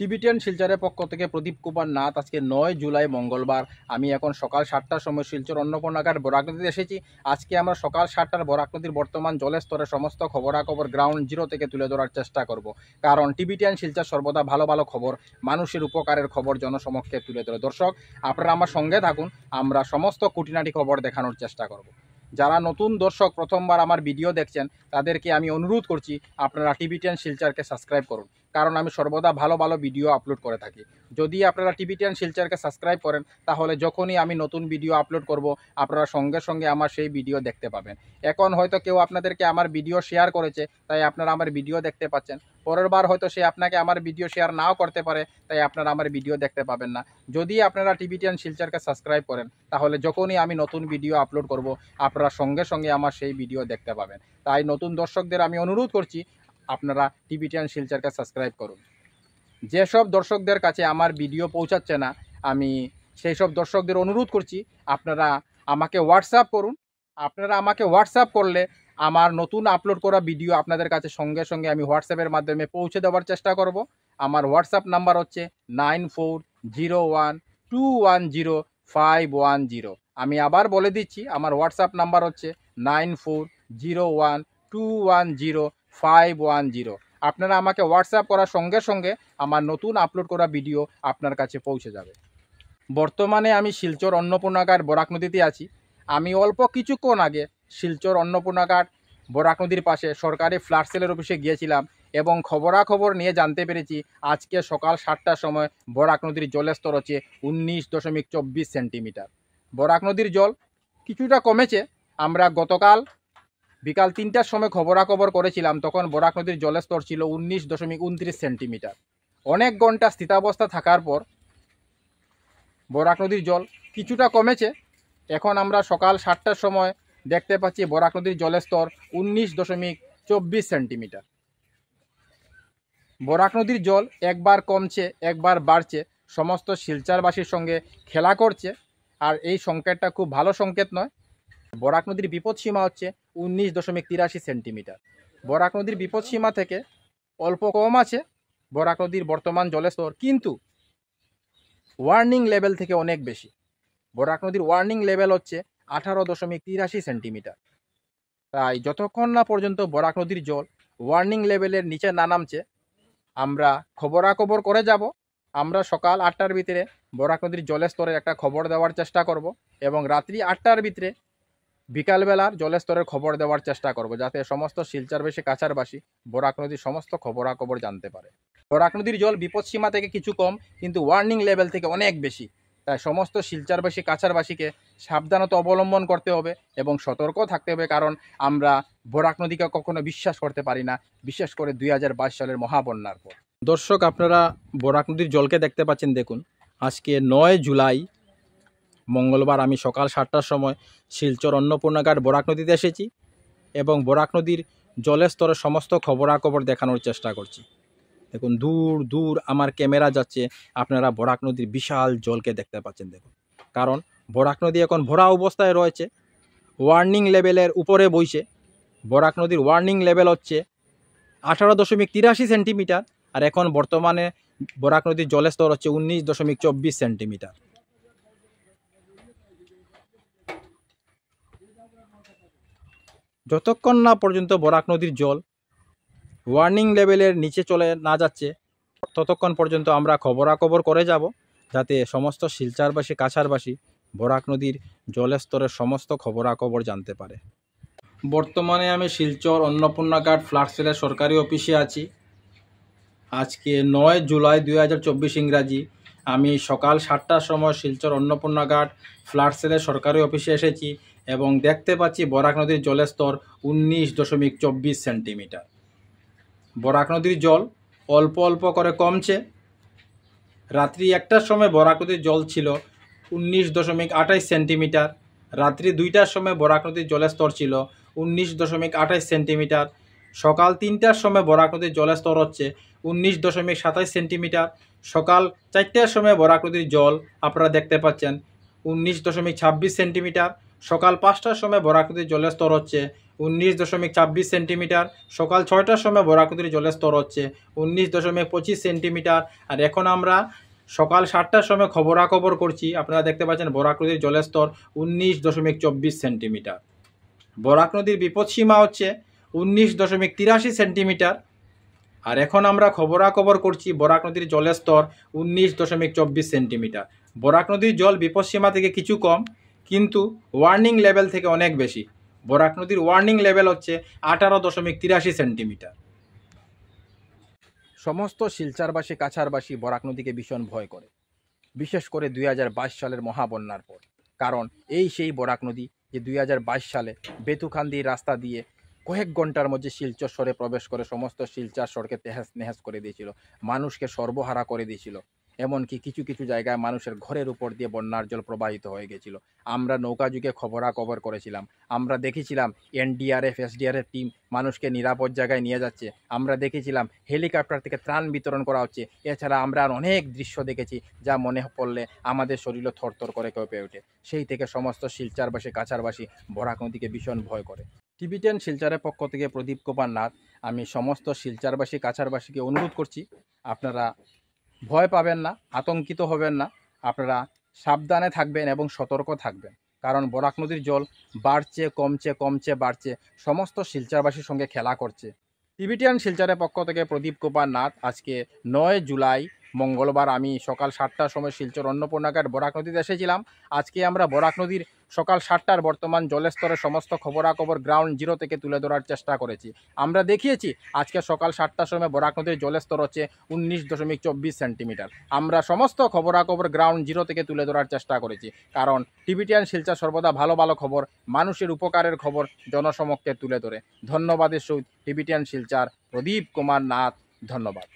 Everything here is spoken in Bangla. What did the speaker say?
টিবিটিয়ান শিলচরের পক্ষ থেকে প্রদীপ কুমার নাথ। আজকে 9 জুলাই মঙ্গলবার। আমি এখন সকাল 7টার সময় শিলচর অন্নপূর্ণাঘাট বরাক নদীতে এসেছি। আজকে আমরা সকাল 7টার বরাক নদীর বর্তমান জলের স্তরের সমস্ত খবরাখবর গ্রাউন্ড জিরো থেকে তুলে ধরার চেষ্টা করব। কারণ টিবিটিয়ান শিলচর সর্বদা ভালো ভালো খবর, মানুষের উপকারের খবর জনসমক্ষে তুলে ধরে। দর্শক, আপনারা আমার সঙ্গে থাকুন, আমরা সমস্ত খুঁটিনাটি খবর দেখানোর চেষ্টা করব। যারা নতুন দর্শক প্রথমবার আমার ভিডিও দেখছেন তাদেরকে আমি অনুরোধ করছি আপনারা টিবিটিয়ান শিলচরকে সাবস্ক্রাইব করুন, কারণ আমি সর্বদা ভালো ভালো ভিডিও আপলোড করে থাকি। যদি আপনারা টিবিটিয়ান শিলচরকে সাবস্ক্রাইব করেন তাহলে যখনই আমি নতুন ভিডিও আপলোড করব আপনারা সঙ্গে সঙ্গে আমার সেই ভিডিও দেখতে পাবেন। এখন হয়তো কেউ আপনাদেরকে আমার ভিডিও শেয়ার করেছে তাই আপনারা আমার ভিডিও দেখতে পাচ্ছেন, পরের বার হয়তো সে আপনাকে আমার ভিডিও শেয়ার নাও করতে পারে, তাই আপনারা আমার ভিডিও দেখতে পাবেন না। যদি আপনারা টিবিটিয়ান শিলচরকে সাবস্ক্রাইব করেন তাহলে যখনই আমি নতুন ভিডিও আপলোড করব আপনারা সঙ্গে সঙ্গে আমার সেই ভিডিও দেখতে পাবেন। তাই নতুন দর্শকদের আমি অনুরোধ করছি আপনারা টিবিটিয়ান শিলচরকে সাবস্ক্রাইব করুন। যেসব দর্শকদের কাছে আমার ভিডিও পৌঁছাচ্ছে না আমি সেই সব দর্শকদের অনুরোধ করছি আপনারা আমাকে হোয়াটসঅ্যাপ করুন। আপনারা আমাকে হোয়াটসঅ্যাপ করলে আমার নতুন আপলোড করা ভিডিও আপনাদের কাছে সঙ্গে সঙ্গে আমি হোয়াটসঅ্যাপের মাধ্যমে পৌঁছে দেওয়ার চেষ্টা করব। আমার হোয়াটসঅ্যাপ নাম্বার হচ্ছে 9401210510। আমি আবার বলে দিচ্ছি, আমার হোয়াটসঅ্যাপ নাম্বার হচ্ছে 9401210510। আপনারা আমাকে হোয়াটসঅ্যাপ করার সঙ্গে সঙ্গে আমার নতুন আপলোড করা ভিডিও আপনার কাছে পৌঁছে যাবে। বর্তমানে আমি শিলচর অন্নপূর্ণাঘাট বরাক নদীতে আছি। আমি অল্প কিছুক্ষণ আগে শিলচর অন্নপূর্ণাঘাট বরাক নদীর পাশে সরকারি ফ্ল্যাট সেলের অফিসে গিয়েছিলাম এবং খবরাখবর নিয়ে জানতে পেরেছি আজকে সকাল 7টার সময় বরাক নদীর জলের স্তর হচ্ছে 19.24 সেন্টিমিটার। বরাক নদীর জল কিছুটা কমেছে। আমরা গতকাল বিকাল 3টার সময় খবরাখবর করেছিলাম, তখন বরাক নদীর জলের স্তর ছিল 19.29 সেন্টিমিটার। অনেক ঘন্টা স্থিতাবস্থা থাকার পর বরাক নদীর জল কিছুটা কমেছে। এখন আমরা সকাল 7টার সময় দেখতে পাচ্ছি বরাক নদীর জলের স্তর 19.24 সেন্টিমিটার। বরাক নদীর জল একবার কমছে একবার বাড়ছে, সমস্ত শিলচরবাসীর সঙ্গে খেলা করছে। আর এই সংকেতটা খুব ভালো সংকেত নয়। বরাক নদীর বিপদসীমা হচ্ছে 19.83 সেন্টিমিটার। বরাক নদীর বিপদসীমা থেকে অল্প কম আছে বরাক নদীর বর্তমান জলের স্তর, কিন্তু ওয়ার্নিং লেভেল থেকে অনেক বেশি। বরাক নদীর ওয়ার্নিং লেভেল হচ্ছে 18.83 সেন্টিমিটার। তাই যতক্ষণ না পর্যন্ত বরাক নদীর জল ওয়ার্নিং লেভেলের নিচে না নামছে আমরা খবরাখবর করে যাব। আমরা সকাল 8টার ভিতরে বরাক নদীর জলের স্তরের একটা খবর দেওয়ার চেষ্টা করব এবং রাত্রি 8টার ভিতরে বিকালবেলার জলের স্তরের খবর দেওয়ার চেষ্টা করব, যাতে সমস্ত শিলচরবাসী কাছারবাসী বরাক নদীর সমস্ত খবরাখবর জানতে পারে। বরাক নদীর জল বিপদসীমা থেকে কিছু কম, কিন্তু ওয়ার্নিং লেভেল থেকে অনেক বেশি। তাই সমস্ত শিলচরবাসী কাছারবাসীকে সাবধানতা অবলম্বন করতে হবে এবং সতর্ক থাকতে হবে, কারণ আমরা বরাক নদীকে কখনো বিশ্বাস করতে পারি না, বিশেষ করে 2022 সালের মহাবন্যার পর। দর্শক, আপনারা বরাক নদীর জলকে দেখতে পাচ্ছেন। দেখুন, আজকে 9 জুলাই মঙ্গলবার। আমি সকাল 7টার সময় শিলচর অন্নপূর্ণাঘাট বরাক নদীতে এসেছি এবং বরাক নদীর জলের স্তরের সমস্ত খবরাখবর দেখানোর চেষ্টা করছি। দেখুন, দূর দূর আমার ক্যামেরা যাচ্ছে, আপনারা বরাক নদীর বিশাল জলকে দেখতে পাচ্ছেন। দেখুন, কারণ বরাক নদী এখন ভরা অবস্থায় রয়েছে, ওয়ার্নিং লেভেলের উপরে বইছে। বরাক নদীর ওয়ার্নিং লেভেল হচ্ছে 18.83 সেন্টিমিটার, আর এখন বর্তমানে বরাক নদীর জলের স্তর হচ্ছে 19.24 সেন্টিমিটার। যতক্ষণ না পর্যন্ত বরাক নদীর জল ওয়ার্নিং লেভেলের নিচে চলে না যাচ্ছে ততক্ষণ পর্যন্ত আমরা খবরাখবর করে যাব, যাতে সমস্ত শিলচরবাসী কাছারবাসী বরাক নদীর জলের স্তরের সমস্ত খবরাখবর জানতে পারে। বর্তমানে আমি শিলচর অন্নপূর্ণাঘাট ফ্ল্যাট সেলের সরকারি অফিসে আছি। আজকে 9 জুলাই 2024 ইংরাজি। আমি সকাল 7টার সময় শিলচর অন্নপূর্ণাঘাট ফ্ল্যাট সেলের সরকারি অফিসে এসেছি এবং দেখতে পাচ্ছি বরাক নদীর জলের স্তর 19.24 সেন্টিমিটার। বরাক নদীর জল অল্প অল্প করে কমছে। রাত্রি 1টার সময় বরাক নদীর জল ছিল 19.28 সেন্টিমিটার। রাত্রি 2টার সময় বরাক নদীর জলের স্তর ছিল 19.28 সেন্টিমিটার। সকাল 3টার সময় বরাক নদীর জলের স্তর হচ্ছে 19.27 সেন্টিমিটার। সকাল 4টার সময় বরাক নদীর জল আপনারা দেখতে পাচ্ছেন 19.26 সেন্টিমিটার। সকাল 5টার সময় বরাক নদীর জলের স্তর হচ্ছে 19.26 সেন্টিমিটার। সকাল 6টার সময় বরাক নদীর জলের স্তর হচ্ছে 19.25 সেন্টিমিটার। আর এখন আমরা সকাল 7টার সময় খবরাখবর করছি, আপনারা দেখতে পাচ্ছেন বরাক নদীর জলের স্তর 19.24 সেন্টিমিটার। বরাক নদীর বিপদসীমা হচ্ছে 19.83 সেন্টিমিটার। আর এখন আমরা খবরাখবর করছি বরাক নদীর জলের স্তর 19.24 সেন্টিমিটার। বরাক নদীর জল বিপদসীমা থেকে কিছু কম, কিন্তু ওয়ার্নিং লেভেল থেকে অনেক বেশি। বরাক নদীর ওয়ার্নিং লেভেল হচ্ছে 18.83 সেন্টিমিটার। সমস্ত শিলচরবাসী কাছাড়বাসী বরাক নদীকে ভীষণ ভয় করে, বিশেষ করে 2022 সালের মহাবন্যার পর। কারণ এই সেই বরাক নদী যে 2022 সালে বেতুখান্দি রাস্তা দিয়ে কয়েক ঘন্টার মধ্যে শিলচর শহরে প্রবেশ করে সমস্ত শিলচর শহরকে তেহাস নেহাস করে দিয়েছিল, মানুষকে সর্বহারা করে দিয়েছিল। এমনকি কিছু কিছু জায়গায় মানুষের ঘরের উপর দিয়ে বন্যার জল প্রবাহিত হয়ে গেছিল। আমরা নৌকা যুগে খবরাখবর করেছিলাম, আমরা দেখেছিলাম এনডিআরএফ এসডিআরএফ টিম মানুষকে নিরাপদ জায়গায় নিয়ে যাচ্ছে, আমরা দেখেছিলাম হেলিকপ্টার থেকে ত্রাণ বিতরণ করা হচ্ছে। এছাড়া আমরা অনেক দৃশ্য দেখেছি যা মনে পড়লে আমাদের শরীরও থরথর করে কেঁপে ওঠে। সেই থেকে সমস্ত শিলচরবাসী কাছাড়বাসী বরাক নদীকে ভীষণ ভয় করে। টিভি10 শিলচরের পক্ষ থেকে প্রদীপ কুমার নাথ আমি সমস্ত শিলচরবাসী কাছাড়বাসীকে অনুরোধ করছি, আপনারা ভয় পাবেন না, আতঙ্কিত হবেন না, আপনারা সাবধানে থাকবেন এবং সতর্ক থাকবেন। কারণ বরাক নদীর জল বাড়ছে কমছে, কমছে বাড়ছে, সমস্ত শিলচরবাসীর সঙ্গে খেলা করছে। টিভি10 শিলচরের পক্ষ থেকে প্রদীপ কুমার নাথ। আজকে 9 জুলাই মঙ্গলবার আমি সকাল 7টার সময় শিলচর অন্নপূর্ণাঘাট বরাক নদীতে এসেছিলাম। আজকে আমরা বরাক নদীর সকাল 7টার বর্তমান জলের স্তরের সমস্ত খবরাখবর গ্রাউন্ড জিরো থেকে তুলে ধরার চেষ্টা করেছি। আমরা দেখিয়েছি আজকে সকাল 7টার সময় বরাক নদীর জলের স্তর হচ্ছে 19.24 সেন্টিমিটার। আমরা সমস্ত খবরাখবর গ্রাউন্ড জিরো থেকে তুলে ধরার চেষ্টা করেছি, কারণ টিভি10 শিলচর সর্বদা ভালো ভালো খবর, মানুষের উপকারের খবর জনসমক্ষে তুলে ধরে। ধন্যবাদের সহিত টিভি10 শিলচর প্রদীপ কুমার নাথ, ধন্যবাদ।